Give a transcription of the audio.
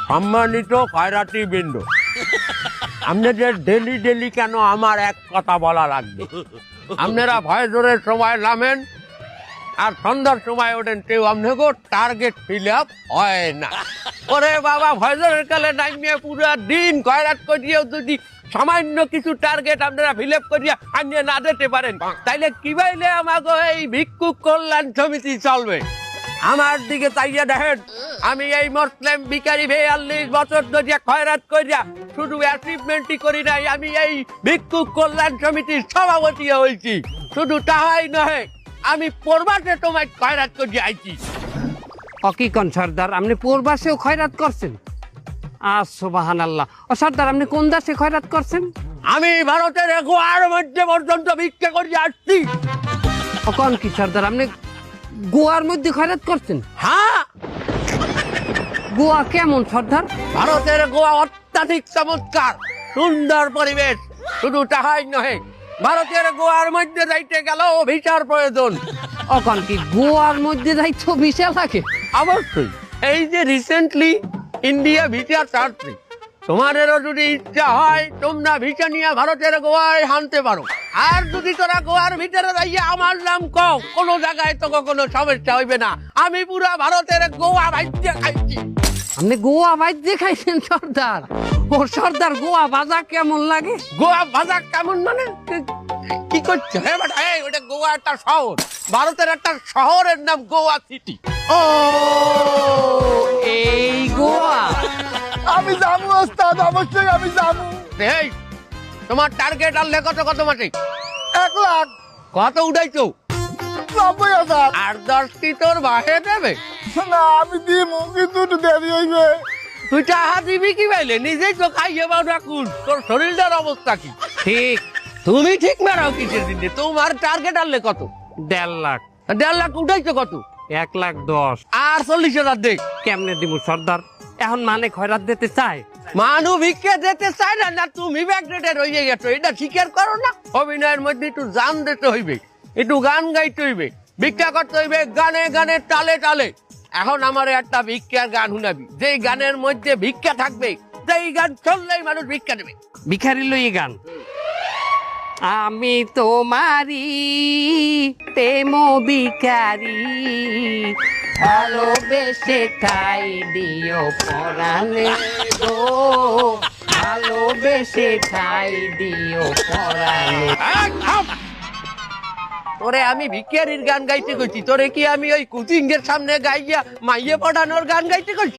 সম্মানিত খয়রাতি বৃন্দ, আপনাদের ডেলি ডেলি কেন আমার এক কথা বলা লাগবে? আপনারা ভয়জোরের সময় নামেন আর সন্ধ্যার সময় ওঠেন, কেউ আপনাকে টার্গেট ফিল আপ হয় না। ওরে বাবা, ভয়জোরের কালে নামিয়ে পুরো দিন খয়রাত করিয়েও যদি সামান্য কিছু টার্গেট আপনারা ফিল আপ করিয়া আনিয়ে না দিতে পারেন, তাইলে কি বাইলে আমাকে এই ভিক্ষুক কল্যাণ সমিতি চলবে? আমার দিকে চাইয়া দেখেন, আমি এই মুসলিম ভিখারি 42 বছর ধরে খয়রাত করিয়া শুধু অ্যাচিভমেন্টই করি নাই, আমি এই ভিক্ষুক কল্যাণ সমিতির সভাপতি হয়েছি। শুধু তাহাই নয়, আমি প্রবাসে তোমায় খয়রাত করিয়া আইছি। অকিকন সর্দার, আপনি পূর্বাসেও খয়রাত করছেন? সুবহানাল্লাহ। ও সর্দার, আপনি কোন দেশে খয়রাত করছেন? আমি ভারতের গোয়ার মধ্যে পর্যন্ত ভিক্ষা করিয়া আসছি। কোন কি সর্দার, আপনি গোয়ার মধ্যে খয়রাত করছেন? হ্যাঁ, গোয়া কেমন সর্দার? ভারতের গোয়া অত্যাধিক চমৎকার, সুন্দর পরিবেশ। শুধু তাহাই নহে, ভারতের গোয়ার মধ্যে যাইতে গেলেও ভিসার প্রয়োজন। অকন কি গোয়ার মধ্যে যাইতো ভিসা লাগে? অবশ্যই। এই যে রিসেন্টলি ইন্ডিয়া ভিসা ছাড়ছে, তোমাদেরও যদি ইচ্ছা হয় তোমরা ভিসা নিয়ে ভারতের গোয়ায় হানতে পারো। আর যদি তোরা গোয়ার ভিতরে যাইয়া আমার নাম কও, কোনো জায়গায় তো কোনো সমস্যা হইবে না। আমি পুরা ভারতের গোয়া ভাইজা খাইছি। আপনি গোয়া ভাইজে খাইছেন সর্দার? ও সর্দার, গোয়া ভাজা কেমন লাগে? গোয়া ভাজা কেমন মানে কি করছো? হ্যাঁ বেটা, এই ওটা গোয়া একটা শহর, ভারতের একটা শহরের নাম গোয়া সিটি। ও, এই গোয়া। আমি যাবো ওস্তাদ, অবশ্যই আমি যাবো। এই তোমার টার্গেট আনলে কত মাসে? 1 লাখ। কত উঠাইছো? 90,000। আর 10টি তোর বাহে দেবে? না, আমি দিব, কিন্তু একটু দেরি হইবে। তুই টাকা দিবি কি পাইলে? নিজেই তো খাইয়ে পাও না কুল। তোর শরীরটার অবস্থা কি? ঠিক। তুমি ঠিক মারাও কিসের দিনে? তোমার টার্গেট আনলে কত? 1.5 লাখ। 1.5 লাখ উঠাইছো কত? 1,10,000। আর 40,000 দে। কেমনে দিব সর্দার? এখন মানে খয়রাত দিতে চায়? মানু ভিক্ষে দিতে চায় না, না তুমি ব্যাকডেটেড হয়ে গেছো, এটা স্বীকার করো না? অভিনয়ের মধ্যে একটু জান দিতে হইবে, একটু গান গাইতে হইবে, ভিক্ষা করতে হইবে গানে গানে, তালে তালে। এখন আমার একটা ভিক্ষার গান শুনাবি, যেই গানের মধ্যে ভিক্ষা থাকবে, যেই গান চললেই মানুষ ভিক্ষা দেবে। ভিখারি লই গান। আমি তোমারি প্রেম ভিখারি, ভালোবেসে ঠাই দিও পরাণে গো, ভালোবেসে ঠাই দিও পরাণে। এই, থাম! তোরে আমি ভিক্ষারির গান গাইতে কইছি, তোরে কি আমি ওই কোচিং এর সামনে গাইয়া মাইয়ে পড়ানোর গান গাইতে কইছি?